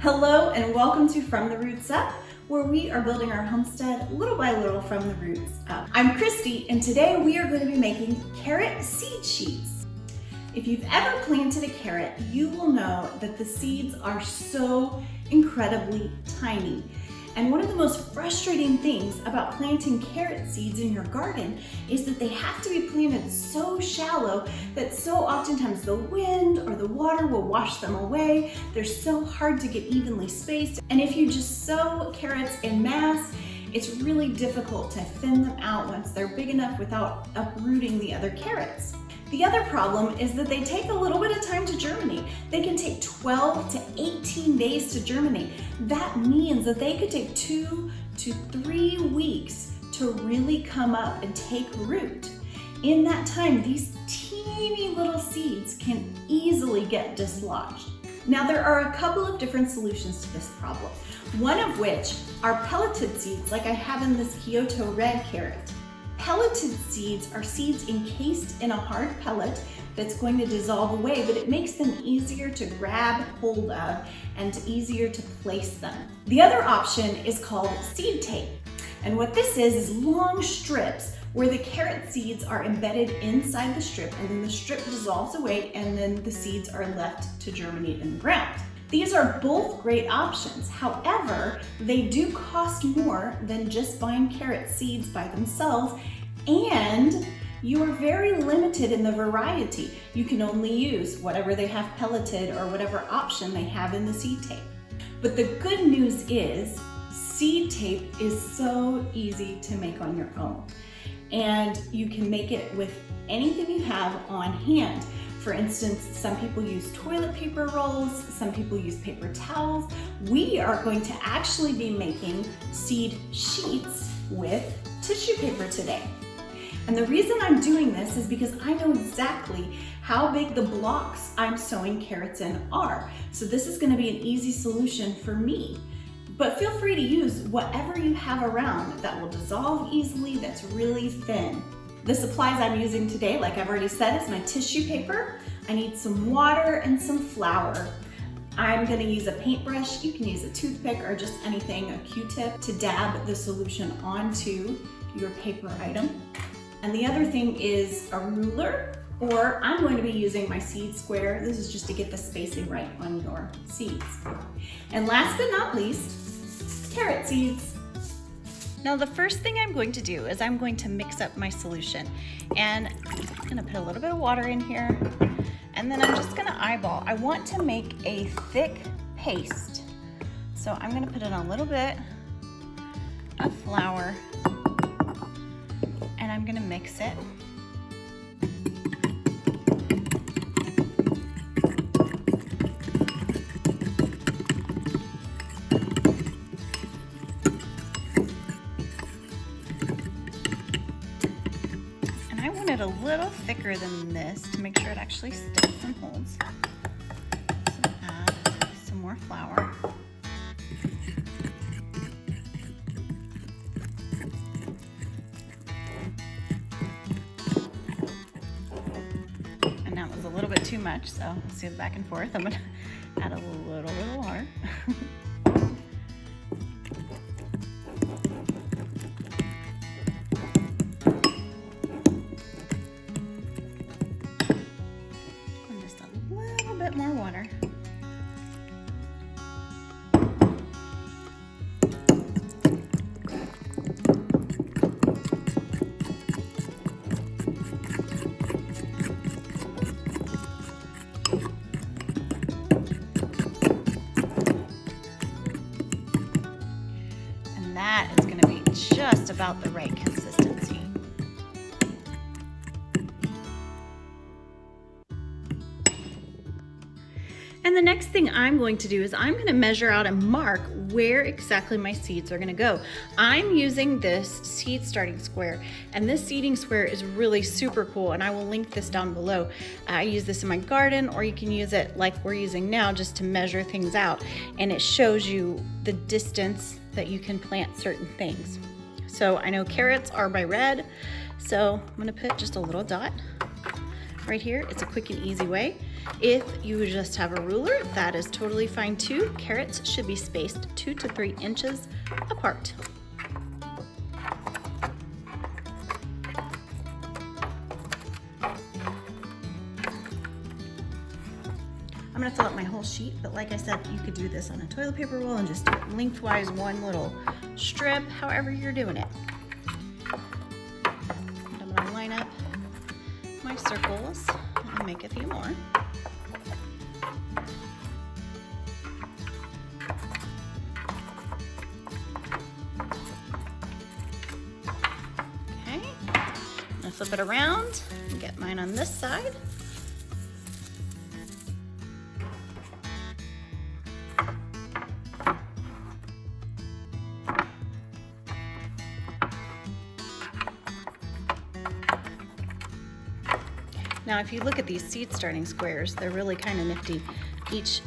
Hello and welcome to From the Roots Up, where we are building our homestead little by little from the roots up. I'm Kristy, and today we are going to be making carrot seed sheets. If you've ever planted a carrot, you will know that the seeds are so incredibly tiny. And one of the most frustrating things about planting carrot seeds in your garden is that they have to be planted so shallow that so oftentimes the wind or the water will wash them away. They're so hard to get evenly spaced. And if you just sow carrots en masse, it's really difficult to thin them out once they're big enough without uprooting the other carrots. The other problem is that they take a little bit of time to germinate. They can take 12 to 18 days to germinate. That means that they could take 2 to 3 weeks to really come up and take root. In that time, these teeny little seeds can easily get dislodged. Now, there are a couple of different solutions to this problem, one of which are pelleted seeds, like I have in this Kyoto red carrot. Pelleted seeds are seeds encased in a hard pellet that's going to dissolve away, but it makes them easier to grab hold of and easier to place them. The other option is called seed tape. And what this is long strips where the carrot seeds are embedded inside the strip, and then the strip dissolves away and then the seeds are left to germinate in the ground. These are both great options. However, they do cost more than just buying carrot seeds by themselves, and you are very limited in the variety. You can only use whatever they have pelleted or whatever option they have in the seed tape. But the good news is seed tape is so easy to make on your own, and you can make it with anything you have on hand. For instance, some people use toilet paper rolls, some people use paper towels. We are going to actually be making seed sheets with tissue paper today. And the reason I'm doing this is because I know exactly how big the blocks I'm sowing carrots in are. So this is going to be an easy solution for me. But feel free to use whatever you have around that will dissolve easily, that's really thin. The supplies I'm using today, like I've already said, is my tissue paper. I need some water and some flour. I'm gonna use a paintbrush. You can use a toothpick or just anything, a Q-tip, to dab the solution onto your paper item. And the other thing is a ruler, or I'm going to be using my seed square. This is just to get the spacing right on your seeds. And last but not least, carrot seeds. Now the first thing I'm going to do is I'm going to mix up my solution, and I'm gonna put a little bit of water in here, and then I'm just gonna eyeball. I want to make a thick paste. So I'm gonna put in a little bit of flour, and I'm gonna mix it. I want it a little thicker than this to make sure it actually sticks and holds. So add some more flour. And that was a little bit too much, so let's do it back and forth. I'm gonna add a little bit of water. More water. And that is going to be just about the right consistency. And the next thing I'm going to do is I'm going to measure out and mark where exactly my seeds are going to go. I'm using this seed starting square, and this seeding square is really super cool, and I will link this down below. I use this in my garden, or you can use it like we're using now just to measure things out, and it shows you the distance that you can plant certain things. So I know carrots are by red, so I'm going to put just a little dot right here. It's a quick and easy way. If you just have a ruler, that is totally fine too. Carrots should be spaced 2 to 3 inches apart. I'm gonna fill up my whole sheet, but like I said, you could do this on a toilet paper roll and just do it lengthwise, one little strip, however you're doing it. And I'm gonna line up my circles and make a few more. Okay, I'm gonna flip it around and get mine on this side. Now, if you look at these seed starting squares, they're really kind of nifty. Each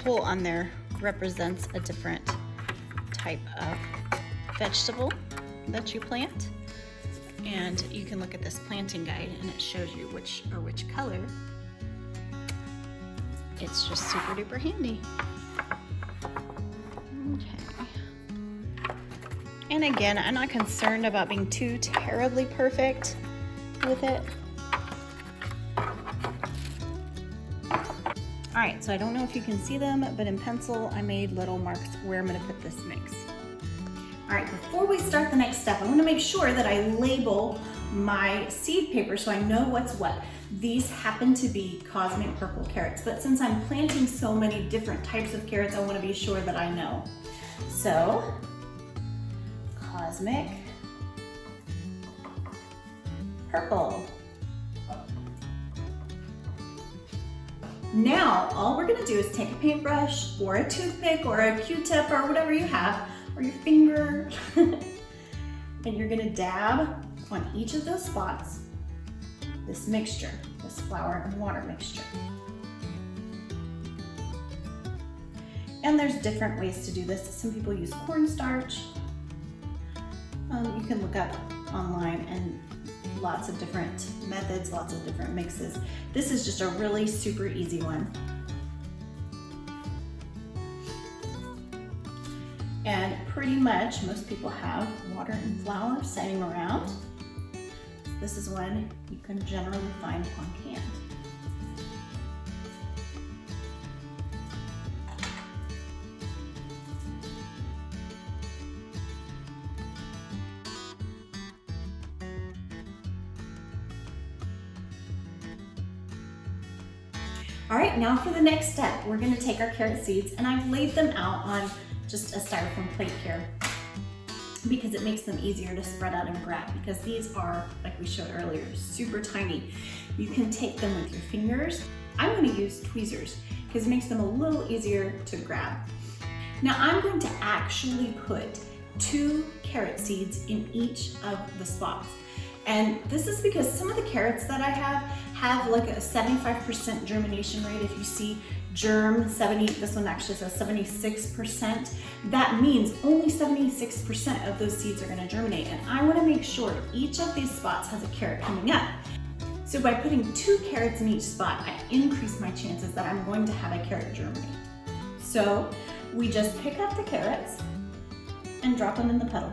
hole on there represents a different type of vegetable that you plant. And you can look at this planting guide and it shows you which color. It's just super duper handy. Okay. And again, I'm not concerned about being too terribly perfect with it. All right, so I don't know if you can see them, but in pencil, I made little marks where I'm gonna put this mix. All right, before we start the next step, I wanna make sure that I label my seed paper so I know what's what. These happen to be cosmic purple carrots, but since I'm planting so many different types of carrots, I wanna be sure that I know. So, cosmic purple. Now, all we're gonna do is take a paintbrush or a toothpick or a Q-tip or whatever you have, or your finger, and you're gonna dab on each of those spots this mixture, this flour and water mixture. And there's different ways to do this. Some people use cornstarch. You can look up online and lots of different methods, lots of different mixes. This is just a really super easy one. And pretty much most people have water and flour sitting around. This is one you can generally find on hand. All right, now for the next step, we're gonna take our carrot seeds, and I've laid them out on just a styrofoam plate here because it makes them easier to spread out and grab, because these are, like we showed earlier, super tiny. You can take them with your fingers. I'm gonna use tweezers because it makes them a little easier to grab. Now I'm going to actually put 2 carrot seeds in each of the spots. And this is because some of the carrots that I have like a 75% germination rate. If you see germ 70, this one actually says 76%. That means only 76% of those seeds are gonna germinate. And I wanna make sure each of these spots has a carrot coming up. So by putting 2 carrots in each spot, I increase my chances that I'm going to have a carrot germinate. So we just pick up the carrots and drop them in the puddle.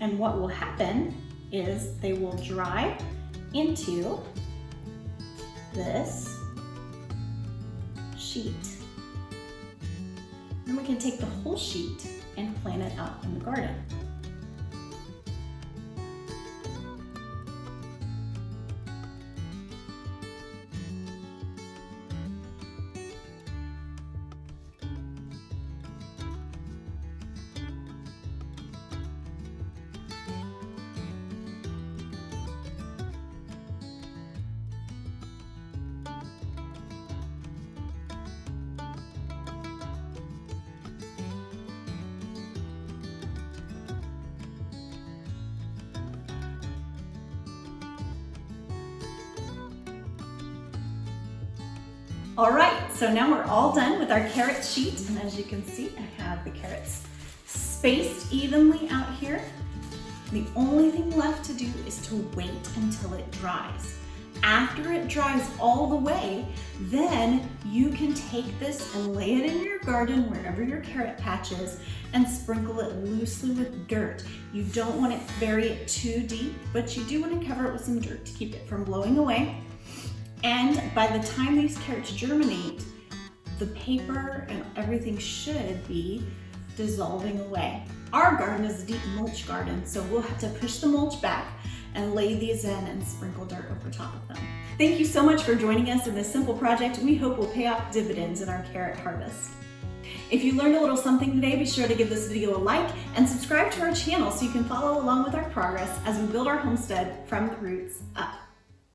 And what will happen is they will dry into this sheet. Then we can take the whole sheet and plant it out in the garden. All right, so now we're all done with our carrot sheet. And as you can see, I have the carrots spaced evenly out here. The only thing left to do is to wait until it dries. After it dries all the way, then you can take this and lay it in your garden wherever your carrot patch is and sprinkle it loosely with dirt. You don't want to bury it too deep, but you do want to cover it with some dirt to keep it from blowing away. And by the time these carrots germinate, the paper and everything should be dissolving away. Our garden is a deep mulch garden, so we'll have to push the mulch back and lay these in and sprinkle dirt over top of them. Thank you so much for joining us in this simple project we hope will pay off dividends in our carrot harvest. If you learned a little something today, be sure to give this video a like and subscribe to our channel so you can follow along with our progress as we build our homestead from the roots up.